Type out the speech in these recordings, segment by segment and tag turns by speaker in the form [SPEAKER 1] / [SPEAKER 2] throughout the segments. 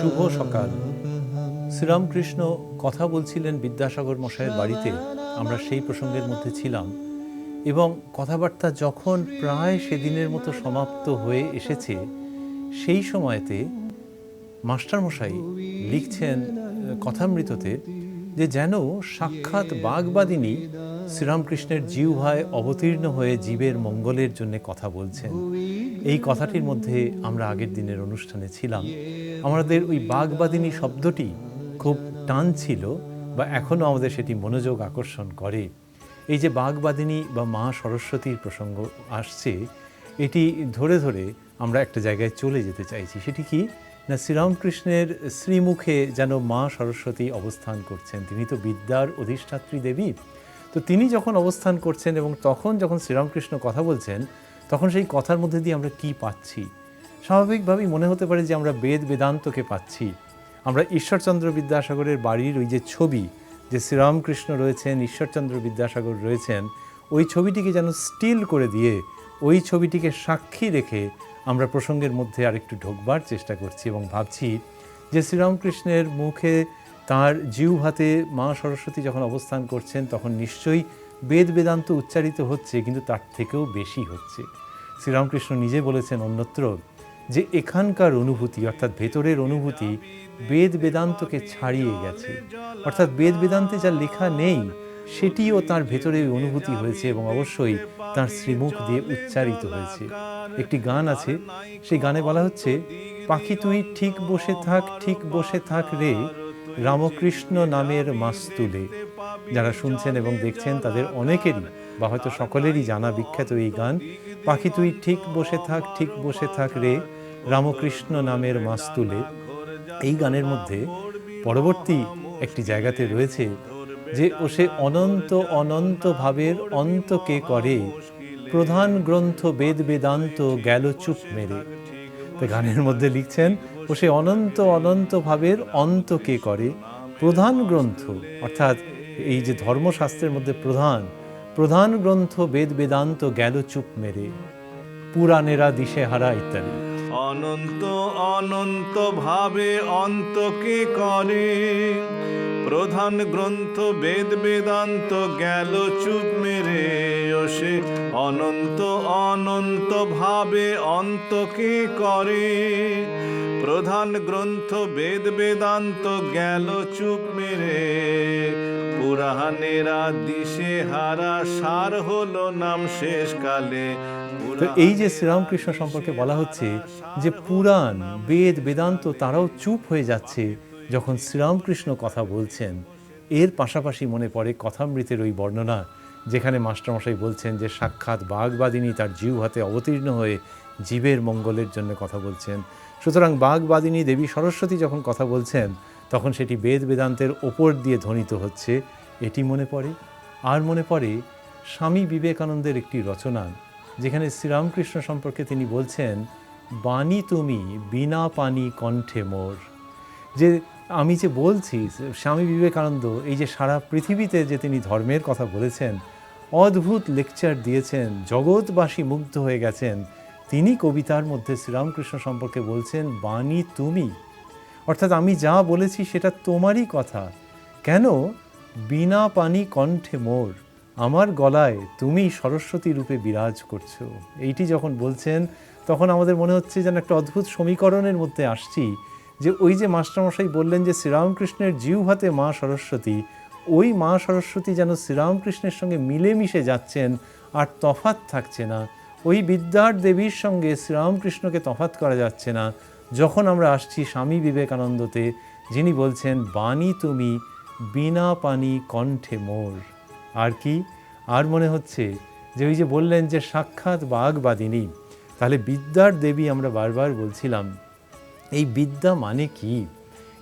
[SPEAKER 1] শুভ সকাল। শ্রীরামকৃষ্ণ কথা বলছিলেন বিদ্যাসাগর মশাইয়ের বাড়িতে, আমরা সেই প্রসঙ্গের মধ্যে ছিলাম এবং কথাবার্তা যখন প্রায় সেদিনের মতো সমাপ্ত হয়ে এসেছে, সেই সময়তে মাস্টারমশাই লিখছেন কথামৃততে যে যেন সাক্ষাৎ বাগবাদিনী শ্রীরামকৃষ্ণের জিহ্বায় অবতীর্ণ হয়ে জীবের মঙ্গলের জন্য কথা বলছেন। এই কথাটির মধ্যে আমরা আগের দিনের অনুষ্ঠানে ছিলাম। আমাদের ওই বাগবাদিনী শব্দটি খুব টান ছিল বা এখনও আমাদের সেটি মনোযোগ আকর্ষণ করে। এই যে বাগবাদিনী বা মা সরস্বতীর প্রসঙ্গ আসছে, এটি ধরে ধরে আমরা একটা জায়গায় চলে যেতে চাইছি। সেটি কি না, শ্রীরামকৃষ্ণের শ্রীমুখে যেন মা সরস্বতী অবস্থান করছেন। তিনি তো বিদ্যার অধিষ্ঠাত্রী দেবী। তো তিনি যখন অবস্থান করছেন এবং তখন যখন শ্রীরামকৃষ্ণ কথা বলছেন, তখন সেই কথার মধ্যে দিয়ে আমরা কি পাচ্ছি? স্বাভাবিকভাবেই মনে হতে পারে যে আমরা বেদ বেদান্তকে পাচ্ছি। আমরা ঈশ্বরচন্দ্র বিদ্যাসাগরের বাড়ির ওই যে ছবি, যে শ্রীরামকৃষ্ণ রয়েছেন, ঈশ্বরচন্দ্র বিদ্যাসাগর রয়েছেন, ওই ছবিটিকে যেন স্টিল করে দিয়ে ওই ছবিটিকে সাক্ষী রেখে আমরা প্রসঙ্গের মধ্যে আরেকটু ঢোকবার চেষ্টা করছি এবং ভাবছি যে শ্রীরামকৃষ্ণের মুখে তাঁর জিহ্বাতে মা সরস্বতী যখন অবস্থান করছেন, তখন নিশ্চয়ই বেদ বেদান্ত উচ্চারিত হচ্ছে, কিন্তু তার থেকেও বেশি হচ্ছে। শ্রীরামকৃষ্ণ নিজে বলেছেন অন্যত্র যে এখানকার অনুভূতি, অর্থাৎ ভেতরের অনুভূতি বেদ বেদান্তকে ছাড়িয়ে গেছে। অর্থাৎ বেদ বেদান্তে যা লেখা নেই সেটিও তার ভেতরে অনুভূতি হয়েছে এবং অবশ্যই তার শ্রীমুখ দিয়ে উচ্চারিত হয়েছে। একটি গান আছে, সেই গানে বলা হচ্ছে, পাখি তুই ঠিক বসে থাক, ঠিক বসে থাক রে, রামকৃষ্ণ নামের মাস্তুলে। যারা শুনছেন এবং দেখছেন তাদের অনেকেরই বা হয়তো সকলেরই জানা বিখ্যাত এই গান, পাখি তুই ঠিক বসে থাক, ঠিক বসে থাক রে, রামকৃষ্ণ নামের মাস্তুলে। এই গানের মধ্যে পরবর্তী একটি জায়গাতে রয়েছে যে ও সে অনন্ত অনন্ত ভাবের অন্ত কে করে, প্রধান গ্রন্থ বেদ বেদান্ত গেল চুপ মেরে। তো গানের মধ্যে লিখছেন, ও সে অনন্ত অনন্ত ভাবের অন্ত কে করে, প্রধান গ্রন্থ অর্থাৎ এই যে ধর্মশাস্ত্রের মধ্যে প্রধান গ্রন্থ বেদ বেদান্ত গেল চুপ মেরে, পুরাণেরা দিশেহারা ইত্যাদি।
[SPEAKER 2] অনন্ত অনন্ত ভাবে অন্তকে করে, প্রধান গ্রন্থ বেদ বেদান্ত গেল চুপ মেরে। ও সে অনন্ত অনন্ত ভাবে অন্তকে করে, প্রধান গ্রন্থ বেদ বেদান্ত গেল চুপ মেরে। পুরাণেরা দিশেহারা সার হলো নাম শেষকালে।
[SPEAKER 1] তো এই যে শ্রীরামকৃষ্ণ সম্পর্কে বলা হচ্ছে যে পুরাণ বেদ বেদান্ত তারাও চুপ হয়ে যাচ্ছে যখন শ্রীরামকৃষ্ণ কথা বলছেন, এর পাশাপাশি মনে পড়ে কথামৃতের ওই বর্ণনা, যেখানে মাস্টারমশাই বলছেন যে সাক্ষাৎ বাগবাদিনী তার জিহ্বাতে অবতীর্ণ হয়ে জীবের মঙ্গলের জন্য কথা বলছেন। সুতরাং বাগবাদিনী দেবী সরস্বতী যখন কথা বলছেন, তখন সেটি বেদ বেদান্তের ওপর দিয়ে ধ্বনিত হচ্ছে, এটি মনে পড়ে। আর মনে পড়ে স্বামী বিবেকানন্দের একটি রচনা, যেখানে শ্রীরামকৃষ্ণ সম্পর্কে তিনি বলছেন, বাণী তুমি বিনা পানি কণ্ঠে মোর। যে আমি যে বলছি, স্বামী বিবেকানন্দ এই যে সারা পৃথিবীতে যে তিনি ধর্মের কথা বলেছেন, অদ্ভুত লেকচার দিয়েছেন, জগৎবাসী মুগ্ধ হয়ে গেছেন, তিনি কবিতার মধ্যে শ্রীরামকৃষ্ণ সম্পর্কে বলছেন, বাণী তুমি, অর্থাৎ আমি যা বলেছি সেটা তোমারই কথা। কেন? বিনা পানি কণ্ঠে মোর, আমার গলায় তুমি সরস্বতী রূপে বিরাজ করছো। এইটি যখন বলছেন, তখন আমাদের মনে হচ্ছে যেন একটা অদ্ভুত সমীকরণের মধ্যে আসছি, যে ওই যে মাস্টারমশাই বললেন যে শ্রীরামকৃষ্ণের জিহ্বাতে মা সরস্বতী, ওই মা সরস্বতী যেন শ্রীরামকৃষ্ণের সঙ্গে মিলেমিশে যাচ্ছেন, আর তফাৎ থাকছে না। ওই বিদ্যার দেবীর সঙ্গে শ্রীরামকৃষ্ণকে তফাৎ করা যাচ্ছে না। যখন আমরা আসছি স্বামী বিবেকানন্দতে, যিনি বলছেন, বাণী তুমি বিনা পানি কণ্ঠে মোর। আর কি? আর মনে হচ্ছে যে ওই যে বললেন যে সাক্ষাৎ বাগবাদিনী, তাহলে বিদ্যার দেবী আমরা বারবার বলছিলাম। এই বিদ্যা মানে কি?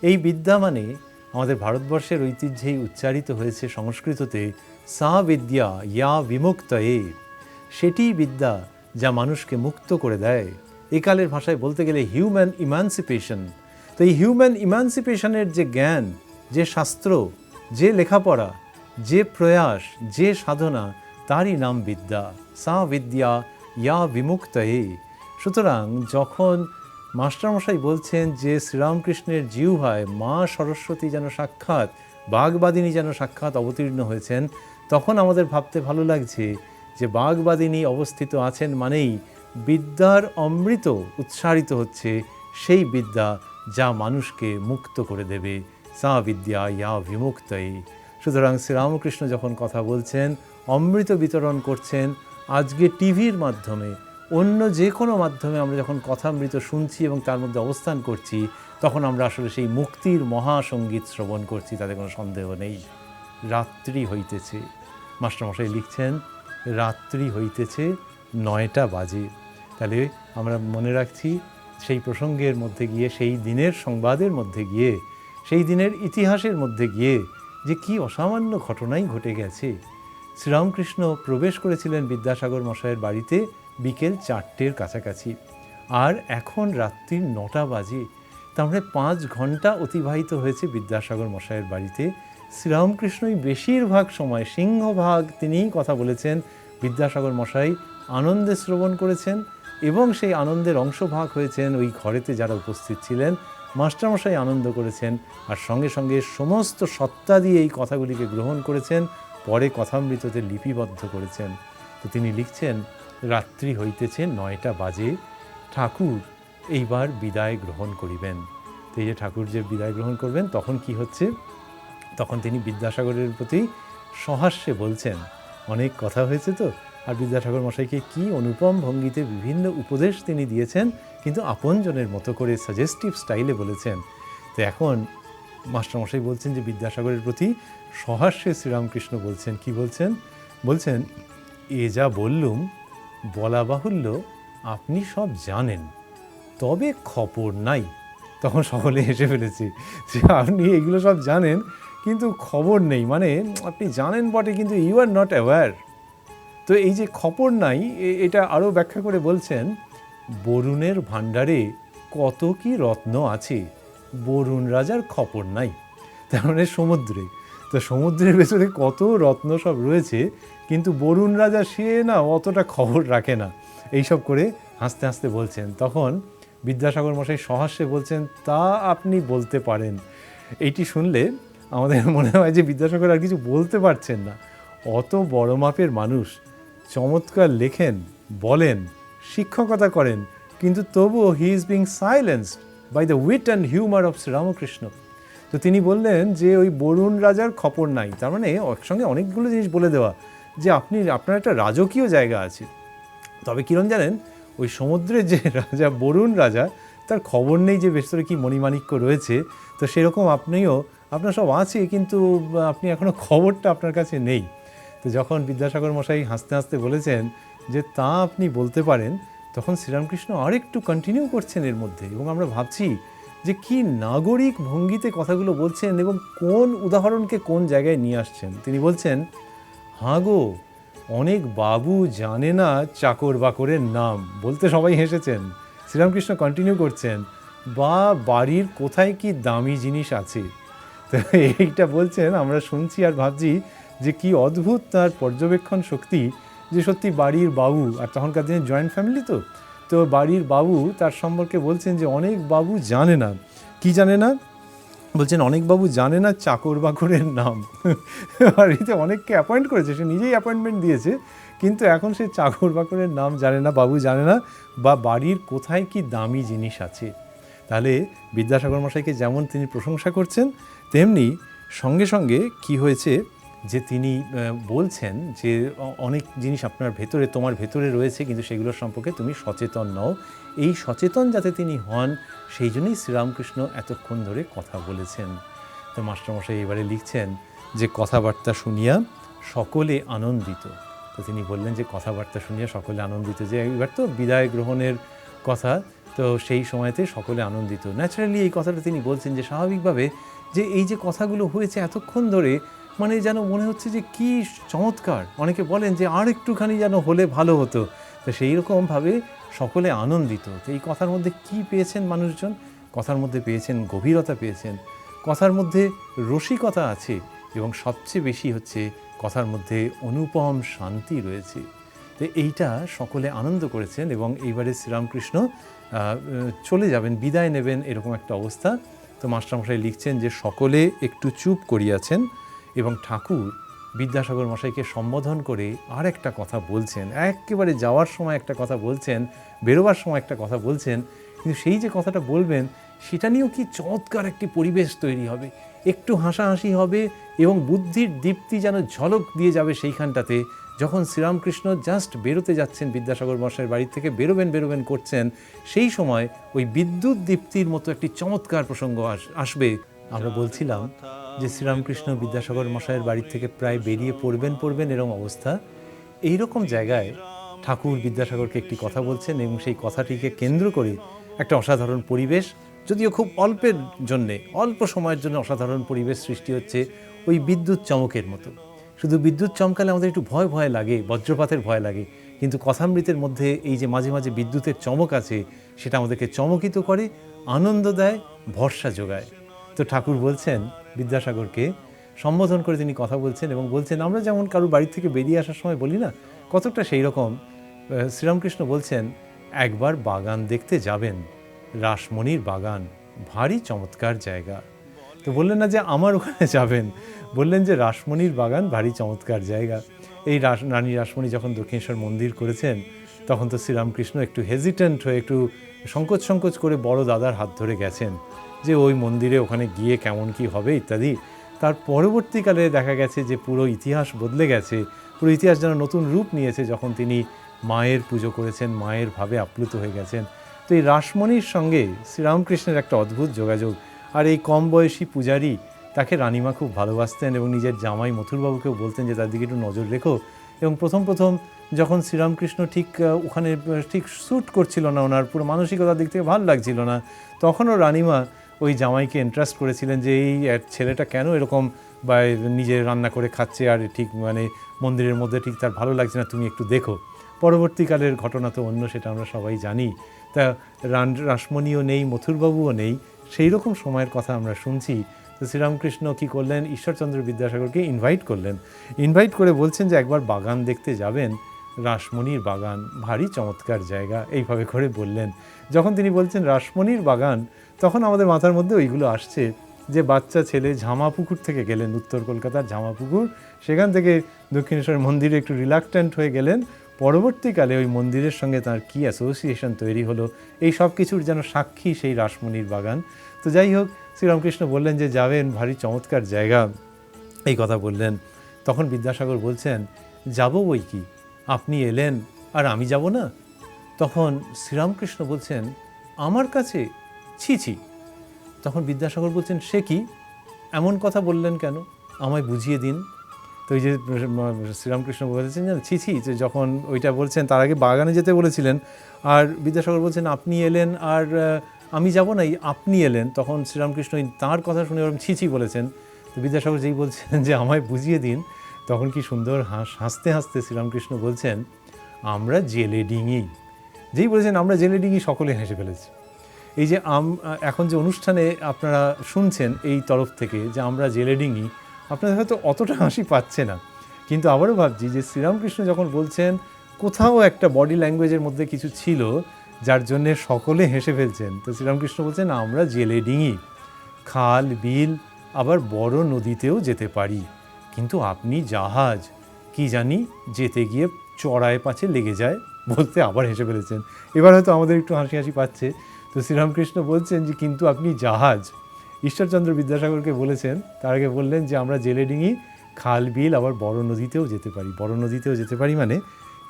[SPEAKER 1] এই বিদ্যা মানে আমাদের ভারতবর্ষের ঐতিহ্যেই উচ্চারিত হয়েছে সংস্কৃততে, সা বিদ্যা ইয়া বিমুক্তয়ে। সেটি বিদ্যা যা মানুষকে মুক্ত করে দেয়। একালের ভাষায় বলতে গেলে হিউম্যান ইমানসিপেশন। তো এই হিউম্যান ইমানসিপেশনের যে জ্ঞান, যে শাস্ত্র, যে লেখাপড়া, যে প্রয়াস, যে সাধনা, তারই নাম বিদ্যা। সা বিদ্যা ইয়া বিমুক্তয়ে। সুতরাং যখন মাস্টারমশাই বলছেন যে শ্রীরামকৃষ্ণের জিহ্বায় মা সরস্বতী যেন সাক্ষাৎ, বাগবাদিনী যেন সাক্ষাৎ অবতীর্ণ হয়েছেন, তখন আমাদের ভাবতে ভালো লাগছে যে বাগবাদিনী অবস্থিত আছেন মানেই বিদ্যার অমৃত উচ্চারিত হচ্ছে, সেই বিদ্যা যা মানুষকে মুক্ত করে দেবে, সা বিদ্যা ইয়া বিমুক্তই। সুতরাং শ্রীরামকৃষ্ণ যখন কথা বলছেন, অমৃত বিতরণ করছেন, আজকে টিভির মাধ্যমে, অন্য যে কোনো মাধ্যমে আমরা যখন কথামৃত শুনছি এবং তার মধ্যে অবস্থান করছি, তখন আমরা আসলে সেই মুক্তির মহাসঙ্গীত শ্রবণ করছি, তাতে কোনো সন্দেহ নেই। রাত্রি হইতেছে, মাস্টারমশাই লিখছেন, রাত্রি হইতেছে, 9টা বাজে। তাহলে আমরা মনে রাখছি সেই প্রসঙ্গের মধ্যে গিয়ে, সেই দিনের সংবাদের মধ্যে গিয়ে, সেই দিনের ইতিহাসের মধ্যে গিয়ে যে কি অসামান্য ঘটনাই ঘটে গেছে। শ্রীরামকৃষ্ণ প্রবেশ করেছিলেন বিদ্যাসাগর মশাইয়ের বাড়িতে বিকেল 4টের কাছাকাছি, আর এখন রাত্রির 9টা বাজে। তার মানে 5 ঘন্টা অতিবাহিত হয়েছে বিদ্যাসাগর মশাইয়ের বাড়িতে। শ্রীরামকৃষ্ণই বেশিরভাগ সময়, সিংহভাগ তিনিই কথা বলেছেন, বিদ্যাসাগর মশাই আনন্দে শ্রবণ করেছেন এবং সেই আনন্দের অংশভাগ হয়েছেন ওই ঘরেতে যারা উপস্থিত ছিলেন। মাস্টারমশাই আনন্দ করেছেন আর সঙ্গে সঙ্গে সমস্ত সত্তা দিয়ে এই কথাগুলিকে গ্রহণ করেছেন, পরে কথামৃততে লিপিবদ্ধ করেছেন। তো তিনি লিখছেন, রাত্রি হইতেছে, 9টা বাজে, ঠাকুর এইবার বিদায় গ্রহণ করিবেন। তো এই যে ঠাকুর যে বিদায় গ্রহণ করবেন, তখন কি হচ্ছে, তখন তিনি বিদ্যাসাগরের প্রতি সহাস্যে বলছেন, অনেক কথা হয়েছে তো, আর বিদ্যাসাগর মশাইকে কি অনুপম ভঙ্গিতে বিভিন্ন উপদেশ তিনি দিয়েছেন, কিন্তু আপনজনের মতো করে সাজেস্টিভ স্টাইলে বলেছেন। তো এখন মাস্টারমশাই বলছেন যে বিদ্যাসাগরের প্রতি সহাস্যে শ্রীরামকৃষ্ণ বলছেন, কি বলছেন, বলছেন, এ যা বললুম বলা বাহুল্য, আপনি সব জানেন, তবে খবর নাই। তখন সকলে হেসে ফেলেছে যে আপনি এগুলো সব জানেন কিন্তু খবর নেই, মানে আপনি জানেন বটে কিন্তু ইউ আর নট অ্যাওয়্যার। তো এই যে খবর নাই, এটা আরও ব্যাখ্যা করে বলছেন, বরুণের ভাণ্ডারে কত কি রত্ন আছে, বরুণ রাজার খবর নাই। তার মানে সমুদ্রে, তো সমুদ্রের ভেতরে কত রত্ন সব রয়েছে, কিন্তু বরুণ রাজা সে না অতটা খবর রাখে না, এইসব করে হাসতে হাসতে বলছেন। তখন বিদ্যাসাগর মশাই সহাস্যে বলছেন, তা আপনি বলতে পারেন। এইটি শুনলে আমাদের মনে হয় যে বিদ্যাসাগর আর কিছু বলতে পারছেন না, অত বড় মাপের মানুষ, চমৎকার লেখেন, বলেন, শিক্ষকতা করেন, কিন্তু তবুও he is being silenced by the wit and humour of Sri Ramakrishna. তো তিনি বললেন যে ওই বরুণ রাজার খবর নাই, তার মানে একসঙ্গে অনেকগুলো জিনিস বলে দেওয়া যে আপনার একটা রাজকীয় জায়গা আছে, তবে কিরণ জানেন, ওই সমুদ্রের যে রাজা বরুণ রাজা, তার খবর নেই যে ভেতরে কি মণিমাণিক্য রয়েছে। তো সেরকম আপনার সব আছে, কিন্তু আপনি এখনও খবরটা আপনার কাছে নেই। তো যখন বিদ্যাসাগর মশাই হাসতে হাসতে বলেছেন যে তা আপনি বলতে পারেন, তখন শ্রীরামকৃষ্ণ আরেকটু কন্টিনিউ করছেন এর মধ্যে, এবং আমরা ভাবছি যে কি নাগরিক ভঙ্গিতে কথাগুলো বলছেন এবং কোন উদাহরণকে কোন জায়গায় নিয়ে আসছেন। তিনি বলছেন, হাঁ গো, অনেক বাবু জানে না চাকর বাকরের নাম, বলতে সবাই হেসেছেন। শ্রীরামকৃষ্ণ কন্টিনিউ করছেন, বা বাড়ির কোথায় কি দামি জিনিস আছে। তো এইটা বলছেন, আমরা শুনছি আর ভাবছি যে কি অদ্ভুত তার পর্যবেক্ষণ শক্তি, যে সত্যি বাড়ির বাবু, আর তখনকার দিনে জয়েন্ট ফ্যামিলি, তো বাড়ির বাবু তার সম্পর্কে বলছেন যে অনেক বাবু জানে না, কি জানে না, বলছেন অনেক বাবু জানে না চাকর বাকরের নাম। বাড়িতে অনেককে অ্যাপয়েন্ট করেছে, সে নিজেই অ্যাপয়েন্টমেন্ট দিয়েছে, কিন্তু এখন সে চাকর বাকরের নাম জানে না, বাবু জানে না, বা বাড়ির কোথায় কি দামি জিনিস আছে। তাহলে বিদ্যাসাগর মশাইকে যেমন তিনি প্রশংসা করছেন, তেমনি সঙ্গে সঙ্গে কি হয়েছে যে তিনি বলছেন যে অনেক জিনিস আপনার ভেতরে, তোমার ভেতরে রয়েছে, কিন্তু সেগুলোর সম্পর্কে তুমি সচেতন নও। এই সচেতন যাতে তিনি হন, সেই জন্যই শ্রীরামকৃষ্ণ এতক্ষণ ধরে কথা বলেছেন। তো মাস্টারমশাই এবারে লিখছেন যে কথাবার্তা শুনিয়া সকলে আনন্দিত। তো তিনি বললেন যে কথাবার্তা শুনিয়া সকলে আনন্দিত, যে এবার তো বিদায় গ্রহণের কথা, তো সেই সময়তে সকলে আনন্দিত। ন্যাচারালি এই কথাটা তিনি বলছেন যে স্বাভাবিকভাবে যে এই যে কথাগুলো হয়েছে এতক্ষণ ধরে, মানে যেন মনে হচ্ছে যে কি চমৎকার। অনেকে বলেন যে আর একটুখানি যেন হলে ভালো হতো। তো সেই রকমভাবে সকলে আনন্দিত। তো এই কথার মধ্যে কি পেয়েছেন মানুষজন? কথার মধ্যে পেয়েছেন গভীরতা, পেয়েছেন কথার মধ্যে রসিকতা আছে, এবং সবচেয়ে বেশি হচ্ছে কথার মধ্যে অনুপম শান্তি রয়েছে। তো এইটা সকলে আনন্দ করেছেন এবং এইবারে শ্রীরামকৃষ্ণ চলে যাবেন, বিদায় নেবেন, এরকম একটা অবস্থা। তো মাস্টারমশাই লিখছেন যে সকলে একটু চুপ করিয়াছেন এবং ঠাকুর বিদ্যাসাগর মশাইকে সম্বোধন করে আর একটা কথা বলছেন। একেবারে যাওয়ার সময় একটা কথা বলছেন, বেরোবার সময় একটা কথা বলছেন, কিন্তু সেই যে কথাটা বলবেন সেটা নিয়েও কি চমৎকার একটি পরিবেশ তৈরি হবে, একটু হাসাহাসি হবে এবং বুদ্ধির দীপ্তি যেন ঝলক দিয়ে যাবে সেইখানটাতে। যখন শ্রীরামকৃষ্ণ জাস্ট বেরোতে যাচ্ছেন, বিদ্যাসাগর মশাইয়ের বাড়ি থেকে বেরোবেন করছেন, সেই সময় ওই বিদ্যুৎ দীপ্তির মতো একটি চমৎকার প্রসঙ্গ আসবে। আমরা বলছিলাম যে শ্রীরামকৃষ্ণ বিদ্যাসাগর মশাইয়ের বাড়ি থেকে প্রায় বেরিয়ে পড়বেন এরকম অবস্থা। এইরকম জায়গায় ঠাকুর বিদ্যাসাগরকে একটি কথা বলছেন এবং সেই কথাটিকে কেন্দ্র করে একটা অসাধারণ পরিবেশ, যদিও খুব অল্প সময়ের জন্য অসাধারণ পরিবেশ সৃষ্টি হচ্ছে ওই বিদ্যুৎ চমকের মতো। শুধু বিদ্যুৎ চমকালে আমাদের একটু ভয় লাগে, বজ্রপাতের ভয় লাগে, কিন্তু কথামৃতের মধ্যে এই যে মাঝে মাঝে বিদ্যুতের চমক আছে, সেটা আমাদেরকে চমকিত করে, আনন্দ দেয়, ভরসা যোগায়। তো ঠাকুর বলছেন বিদ্যাসাগরকে সম্বোধন করে তিনি কথা বলছেন এবং বলছেন আমরা যেমন কারোর বাড়ি থেকে বেরিয়ে আসার সময় বলি না, কতটা সেই রকম শ্রীরামকৃষ্ণ বলছেন একবার বাগান দেখতে যাবেন, রাসমণির বাগান, ভারী চমৎকার জায়গা। তো বললেন না যে আমার ওখানে যাবেন, বললেন যে রাসমণির বাগান ভারী চমৎকার জায়গা। এই রানী রাসমণি যখন দক্ষিণেশ্বর মন্দির করেছেন তখন তো শ্রীরামকৃষ্ণ একটু হেজিটেন্ট হয়ে, একটু সংকোচ করে বড় দাদার হাত ধরে গেছেন যে ওই মন্দিরে ওখানে গিয়ে কেমন কি হবে ইত্যাদি। তার পরবর্তীকালে দেখা গেছে যে পুরো ইতিহাস বদলে গেছে, পুরো ইতিহাস যেন নতুন রূপ নিয়েছে যখন তিনি মায়ের পুজো করেছেন, মায়ের ভাবে আপ্লুত হয়ে গেছেন। তো এই রাসমণির সঙ্গে শ্রীরামকৃষ্ণের একটা অদ্ভুত যোগাযোগ। আর এই কম বয়সী পূজারী, তাকে রানীমা খুব ভালোবাসতেন এবং নিজের জামাই মথুরবাবুকেও বলতেন যে তার দিকে একটু নজর রেখো। এবং প্রথম যখন শ্রীরামকৃষ্ণ ওখানে ঠিক স্যুট করছিল না, ওনার পুরো মানসিকতার দিক থেকে ভালো লাগছিল না, তখনও রানীমা ওই জামাইকে ইন্টারেস্ট করেছিলেন যে এই ছেলেটা কেন এরকম বা নিজে রান্না করে খাচ্ছে আর ঠিক মন্দিরের মধ্যে ঠিক তার ভালো লাগছে না, তুমি একটু দেখো। পরবর্তীকালের ঘটনা তো অন্য, সেটা আমরা সবাই জানি। তা রাসমণিও নেই, মথুরবাবুও নেই, সেই রকম সময়ের কথা আমরা শুনছি। তো শ্রীরামকৃষ্ণ কী করলেন, ঈশ্বরচন্দ্র বিদ্যাসাগরকে ইনভাইট করে বলছেন যে একবার বাগান দেখতে যাবেন, রাসমণির বাগান, ভারী চমৎকার জায়গা, এইভাবে করে বললেন। যখন তিনি বলছেন রাসমণির বাগান, তখন আমাদের মাথার মধ্যে ওইগুলো আসছে যে বাচ্চা ছেলে ঝামাপুকুর থেকে গেলেন, উত্তর কলকাতার ঝামাপুকুর, সেখান থেকে দক্ষিণেশ্বর মন্দিরে একটু রিলাক্ট্যান্ট হয়ে গেলেন। পরবর্তীকালে ওই মন্দিরের সঙ্গে তার কী অ্যাসোসিয়েশন তৈরি হলো, এই সব কিছুর যেন সাক্ষী সেই রাসমণির বাগান। তো যাই হোক, শ্রীরামকৃষ্ণ বললেন যে যাবেন, ভারী চমৎকার জায়গা, এই কথা বললেন। তখন বিদ্যাসাগর বলছেন যাব বই কি, আপনি এলেন আর আমি যাব না? তখন শ্রীরামকৃষ্ণ বলছেন আমার কাছে ছি। তখন বিদ্যাসাগর বলছেন সে কি, এমন কথা বললেন কেন, আমায় বুঝিয়ে দিন। তো ওই যে শ্রীরামকৃষ্ণ বলেছেন যে ছি, যে যখন ওইটা বলছেন তার আগে বাগানে যেতে বলেছিলেন, আর বিদ্যাসাগর বলছেন আপনি এলেন আর আমি যাব না, আপনি এলেন। তখন শ্রীরামকৃষ্ণ তাঁর কথা শুনে ওরকম ছি বলেছেন। তো বিদ্যাসাগর যেই বলছেন যে আমায় বুঝিয়ে দিন, তখন কি সুন্দর হাসতে শ্রীরামকৃষ্ণ বলছেন আমরা জেলে ডিঙি। যেই বলেছেন আমরা জেলে ডিঙি, সকলে হেসে ফেলেছে। এই যে এখন যে অনুষ্ঠানে আপনারা শুনছেন এই তরফ থেকে যে আমরা জেলে ডিঙি, আপনাদের হয়তো অতটা হাসি পাচ্ছে না, কিন্তু আবারও ভাবছি যে শ্রীরামকৃষ্ণ যখন বলছেন, কোথাও একটা বডি ল্যাঙ্গুয়েজের মধ্যে কিছু ছিল যার জন্যে সকলে হেসে ফেলছেন। তো শ্রীরামকৃষ্ণ বলছেন আমরা জেলে ডিঙি, খাল বিল আবার বড় নদীতেও যেতে পারি, কিন্তু আপনি জাহাজ, কি জানি যেতে গিয়ে চড়ায় পাছে লেগে যায়, বলতে আবার হেসে ফেলেছেন। এবার হয়তো আমাদের একটু হাসি পাচ্ছে। তো শ্রীরামকৃষ্ণ বলছেন যে কিন্তু আপনি জাহাজ, ঈশ্বরচন্দ্র বিদ্যাসাগরকে বলেছেন, তার আগে বললেন যে আমরা জেলে ডিঙি, খাল বিল আবার বড় নদীতেও যেতে পারি। বড় নদীতেও যেতে পারি মানে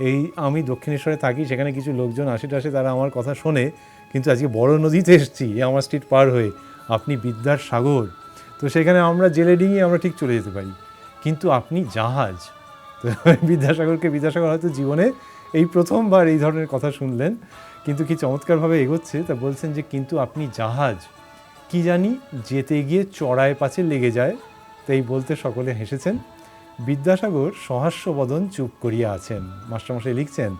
[SPEAKER 1] এই আমি দক্ষিণেশ্বরে থাকি, সেখানে কিছু লোকজন আসে তারা আমার কথা শোনে, কিন্তু আজকে বড় নদীতে এসেছি আমার স্ট্রিট পার হয়ে, আপনি বিদ্যার সাগর, তো সেখানে আমরা জেলে ডিঙি আমরা ঠিক চলে যেতে পারি, কিন্তু আপনি জাহাজ। তো বিদ্যাসাগর হয়তো জীবনে এই প্রথমবার এই ধরনের কথা শুনলেন, কিন্তু কি চমৎকারভাবে এগোচ্ছে। তা বলছেন যে কিন্তু আপনি জাহাজ, কি জানি যেতে গিয়ে চড়ায় পাছে লেগে যায়, তাই বলতে সকলে হেসেছেন। বিদ্যাসাগর সহাস্যবদন চুপ করিয়া আছেন। মাস্টারমশাই লিখছেন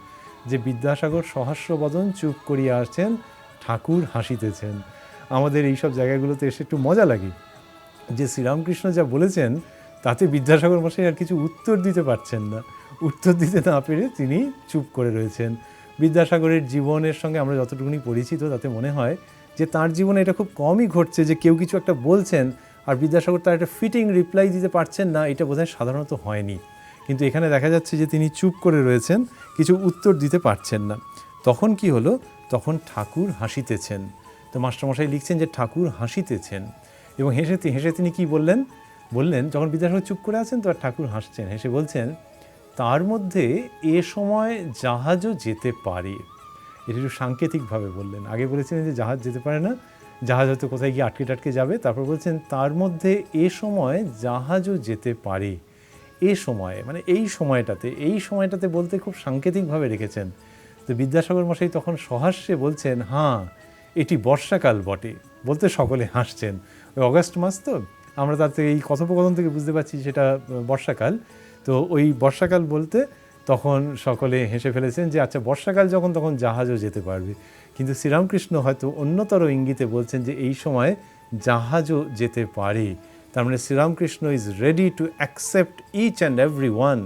[SPEAKER 1] যে বিদ্যাসাগর সহাস্যবদন চুপ করিয়া আছেন, ঠাকুর হাসিতেছেন। আমাদের এইসব জায়গাগুলোতে এসে একটু মজা লাগে যে শ্রীরামকৃষ্ণ যা বলেছেন তাতে বিদ্যাসাগর মশাই আর কিছু উত্তর দিতে পারছেন না, উত্তর দিতে না পেরে তিনি চুপ করে রয়েছেন। বিদ্যাসাগরের জীবনের সঙ্গে আমরা যতটুকুনি পরিচিত তাতে মনে হয় যে তার জীবনে এটা খুব কমই ঘটছে যে কেউ কিছু একটা বলছেন আর বিদ্যাসাগর তার একটা ফিটিং রিপ্লাই দিতে পারছেন না, এটা বোধহয় সাধারণত হয়নি। কিন্তু এখানে দেখা যাচ্ছে যে তিনি চুপ করে রয়েছেন, কিছু উত্তর দিতে পারছেন না। তখন কি হলো, তখন ঠাকুর হাসিতেছেন। তো মাস্টারমশাই লিখছেন যে ঠাকুর হাসিতেছেন এবং হেসে তিনি কি বললেন যখন বিদ্যাসাগর চুপ করে আছেন তো আর ঠাকুর হাসছেন, হেসে বলছেন তার মধ্যে এ সময় জাহাজও যেতে পারে। এটা একটু সাংকেতিকভাবে বললেন। আগে বলেছিলেন যে জাহাজ যেতে পারে না, জাহাজ হয়তো কোথায় গিয়ে আটকে যাবে, তারপর বলছেন তার মধ্যে এ সময় জাহাজও যেতে পারে। এ সময় মানে এই সময়টাতে বলতে খুব সাংকেতিকভাবে রেখেছেন। তো বিদ্যাসাগর মশাই তখন সহাস্যে বলছেন হ্যাঁ এটি বর্ষাকাল বটে, বলতে সকলে হাসছেন। ওই অগাস্ট মাস তো, আমরা তার থেকে এই কথোপকথন থেকে বুঝতে পারছি সেটা বর্ষাকাল। তো ওই বর্ষাকাল বলতে তখন সকলে হেসে ফেলেছেন যে আচ্ছা বর্ষাকাল যখন তখন জাহাজও যেতে পারবে। কিন্তু শ্রীরামকৃষ্ণ হয়তো অন্যতর ইঙ্গিতে বলছেন যে এই সময় জাহাজও যেতে পারে। তার মানে Sri Ramakrishna is ready to accept each and every one.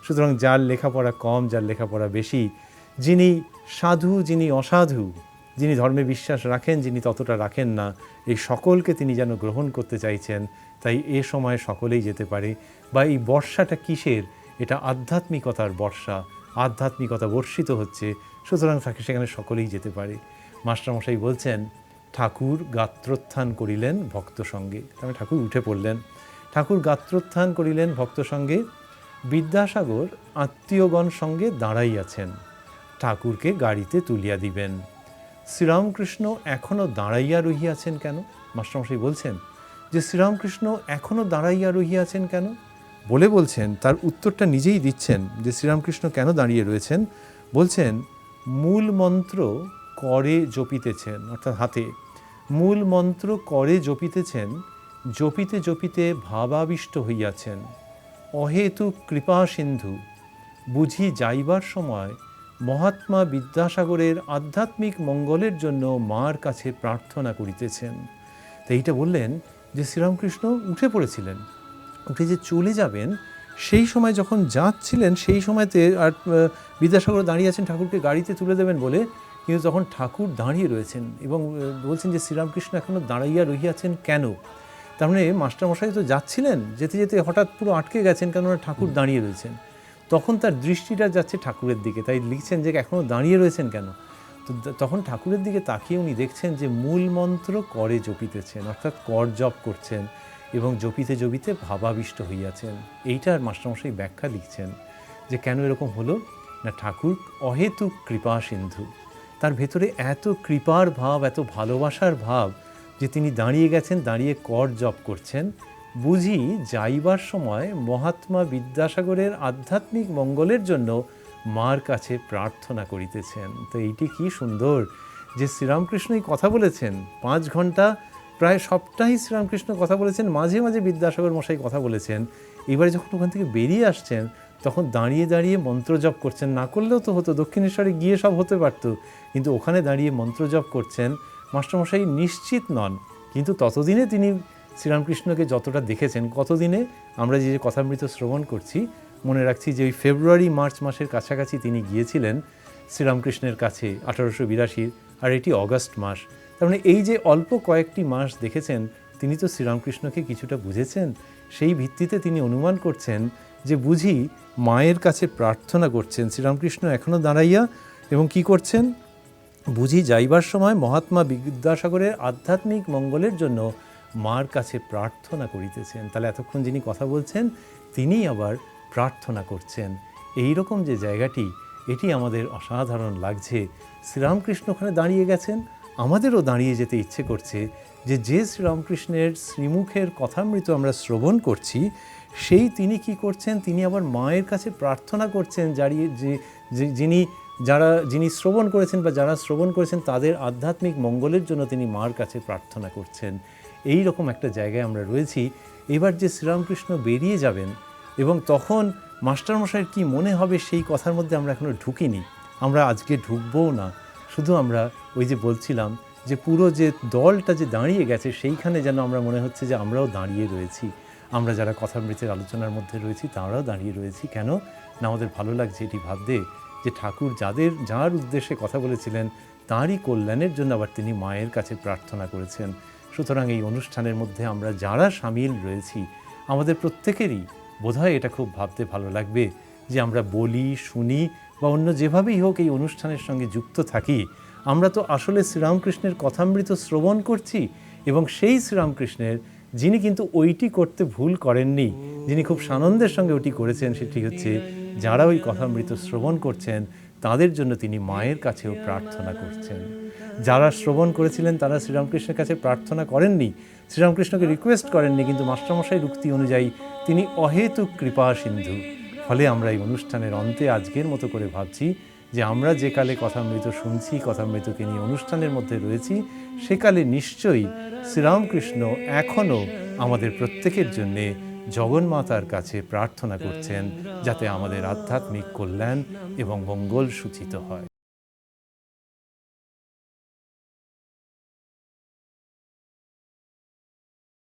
[SPEAKER 1] সুতরাং যার লেখাপড়া কম, যার লেখাপড়া বেশি, যিনি সাধু, যিনি অসাধু, যিনি ধর্মে বিশ্বাস রাখেন, যিনি ততটা রাখেন না, এই সকলকে তিনি যেন গ্রহণ করতে চাইছেন। তাই এ সময় সকলেই যেতে পারে। বা এই বর্ষাটা কিসের? এটা আধ্যাত্মিকতার বর্ষা, আধ্যাত্মিকতা বর্ষিত হচ্ছে, সুতরাং তাকে সেখানে সকলেই যেতে পারে। মাস্টারমশাই বলছেন ঠাকুর গাত্রোত্থান করিলেন ভক্ত সঙ্গে। তারপরে ঠাকুর উঠে পড়লেন। ঠাকুর গাত্রোত্থান করিলেন ভক্ত সঙ্গে। বিদ্যাসাগর আত্মীয়গণ সঙ্গে দাঁড়াইয়াছেন, ঠাকুরকে গাড়িতে তুলিয়া দিবেন। শ্রীরামকৃষ্ণ এখনও দাঁড়াইয়া রহিয়াছেন কেন? মাস্টারমশাই বলছেন যে শ্রীরামকৃষ্ণ এখনও দাঁড়াইয়া রহিয়াছেন কেন বলছেন, তার উত্তরটা নিজেই দিচ্ছেন যে শ্রীরামকৃষ্ণ কেন দাঁড়িয়ে রয়েছেন। বলছেন মূল মন্ত্র করে জপিতেছেন, অর্থাৎ হাতে মূল মন্ত্র করে জপিতেছেন, জপিতে জপিতে ভাবাবিষ্ট হইয়াছেন। অহেতুক কৃপা সিন্ধু বুঝি যাইবার সময় মহাত্মা বিদ্যাসাগরের আধ্যাত্মিক মঙ্গলের জন্য মার কাছে প্রার্থনা করিতেছেন। তো এইটা বললেন যে শ্রীরামকৃষ্ণ উঠে পড়েছিলেন, উঠে যে চলে যাবেন সেই সময় যখন যাচ্ছিলেন সেই সময়তে আর বিদ্যাসাগর দাঁড়িয়ে আছেন ঠাকুরকে গাড়িতে তুলে দেবেন বলে, কিন্তু তখন ঠাকুর দাঁড়িয়ে রয়েছেন এবং বলছেন যে শ্রীরামকৃষ্ণ এখনও দাঁড়াইয়া রহিয়াছেন কেন? তার মানে মাস্টারমশাই তো যাচ্ছিলেন, যেতে যেতে হঠাৎ পুরো আটকে গেছেন কেননা ঠাকুর দাঁড়িয়ে রয়েছেন। তখন তার দৃষ্টিটা যাচ্ছে ঠাকুরের দিকে, তাই লিখছেন যে এখনও দাঁড়িয়ে রয়েছেন কেন। তো তখন ঠাকুরের দিকে তাকিয়ে উনি দেখছেন যে মূল মন্ত্র করে জপিতেছেন, অর্থাৎ কর জপ করছেন এবং জপিতে জপিতে ভাবাবিষ্ট হইয়াছেন। এইটার মাস্টারমশাই ব্যাখ্যা লিখছেন যে কেন এরকম হলো না, ঠাকুর অহেতুক কৃপা সিন্ধু, তার ভেতরে এত কৃপার ভাব, এত ভালোবাসার ভাব যে তিনি দাঁড়িয়ে গেছেন, দাঁড়িয়ে কর জপ করছেন। বুঝি যাইবার সময় মহাত্মা বিদ্যাসাগরের আধ্যাত্মিক মঙ্গলের জন্য মার কাছে প্রার্থনা করিতেছেন। তো এইটি কি সুন্দর যে শ্রীরামকৃষ্ণই কথা বলেছেন 5 ঘন্টা, প্রায় সবটাই শ্রীরামকৃষ্ণ কথা বলেছেন, মাঝে মাঝে বিদ্যাসাগর মশাই কথা বলেছেন। এবারে যখন ওখান থেকে বেরিয়ে আসছেন তখন দাঁড়িয়ে দাঁড়িয়ে মন্ত্র জপ করছেন। না করলেও তো হতো, দক্ষিণেশ্বরে গিয়ে সব হতে পারতো, কিন্তু ওখানে দাঁড়িয়ে মন্ত্র জপ করছেন। মাস্টারমশাই নিশ্চিত নন, কিন্তু ততদিনে তিনি শ্রীরামকৃষ্ণকে যতটা দেখেছেন, কতদিনে আমরা যে কথামৃত শ্রবণ করছি, মনে রাখছি যে ওই ফেব্রুয়ারি মার্চ মাসের কাছাকাছি তিনি গিয়েছিলেন শ্রীরামকৃষ্ণের কাছে 1882, আর এটি অগাস্ট মাস। তার মানে এই যে অল্প কয়েকটি মাস দেখেছেন, তিনি তো শ্রীরামকৃষ্ণকে কিছুটা বুঝেছেন। সেই ভিত্তিতে তিনি অনুমান করছেন যে বুঝি মায়ের কাছে প্রার্থনা করছেন শ্রীরামকৃষ্ণ এখনও দাঁড়াইয়া, এবং কি করছেন, বুঝি যাইবার সময় মহাত্মা বিদ্যাসাগরের আধ্যাত্মিক মঙ্গলের জন্য মার কাছে প্রার্থনা করিতেছেন। তাহলে এতক্ষণ যিনি কথা বলছেন তিনি আবার প্রার্থনা করছেন। এই রকম যে জায়গাটি, এটি আমাদের অসাধারণ লাগছে। শ্রীরামকৃষ্ণ ওখানে দাঁড়িয়ে গেছেন, আমাদেরও দাঁড়িয়ে যেতে ইচ্ছে করছে যে শ্রীরামকৃষ্ণের শ্রীমুখের কথামৃত আমরা শ্রবণ করছি, সেই তিনি কি করছেন, তিনি আবার মায়ের কাছে প্রার্থনা করছেন, যিনি শ্রবণ করেছেন বা যারা শ্রবণ করেছেন তাদের আধ্যাত্মিক মঙ্গলের জন্য তিনি মার কাছে প্রার্থনা করছেন। এই রকম একটা জায়গায় আমরা রয়েছি। এবার যে শ্রীরামকৃষ্ণ বেরিয়ে যাবেন এবং তখন মাস্টারমশাইয়ের কী মনে হবে সেই কথার মধ্যে আমরা এখনও ঢুকিনি, আমরা আজকে ঢুকবও না। শুধু আমরা ওই যে বলছিলাম যে পুরো যে দলটা যে দাঁড়িয়ে গেছে সেইখানে যেন আমরা মনে হচ্ছে যে আমরাও দাঁড়িয়ে রয়েছি। আমরা যারা কথামৃতের আলোচনার মধ্যে রয়েছি তাঁরাও দাঁড়িয়ে রয়েছি। কেন না, আমাদের ভালো লাগছে এটি ভাবতে যে ঠাকুর যার উদ্দেশ্যে কথা বলেছিলেন তাঁরই কল্যাণের জন্য আবার তিনি মায়ের কাছে প্রার্থনা করেছেন। সুতরাং এই অনুষ্ঠানের মধ্যে আমরা যারা সামিল রয়েছি আমাদের প্রত্যেকেরই বোধহয় এটা খুব ভাবতে ভালো লাগবে যে আমরা বলি, শুনি বা অন্য যেভাবেই হোক এই অনুষ্ঠানের সঙ্গে যুক্ত থাকি, আমরা তো আসলে শ্রীরামকৃষ্ণের কথামৃত শ্রবণ করছি। এবং সেই শ্রীরামকৃষ্ণের যিনি কিন্তু ওইটি করতে ভুল করেননি, যিনি খুব সানন্দের সঙ্গে ওটি করেছেন, সেটি হচ্ছে যারা ওই কথামৃত শ্রবণ করছেন তাদের জন্য তিনি মায়ের কাছেও প্রার্থনা করছেন। যারা শ্রবণ করেছিলেন তারা শ্রীরামকৃষ্ণের কাছে প্রার্থনা করেননি, শ্রীরামকৃষ্ণকে রিকোয়েস্ট করেননি, কিন্তু মাস্টারমশাইয়ের উক্তি অনুযায়ী তিনি অহেতুক কৃপা সিন্ধু। ফলে আমরা এই অনুষ্ঠানের অন্তে আজকের মতো করে ভাবছি যে আমরা যে কালে কথামৃত শুনছি, কথামৃতকে নিয়ে অনুষ্ঠানের মধ্যে রয়েছি, সেকালে নিশ্চয়ই শ্রীরামকৃষ্ণ এখনও আমাদের প্রত্যেকের জন্যে জগন্মাতার কাছে প্রার্থনা করছেন যাতে আমাদের আধ্যাত্মিক কল্যাণ এবং মঙ্গল সূচিত হয়।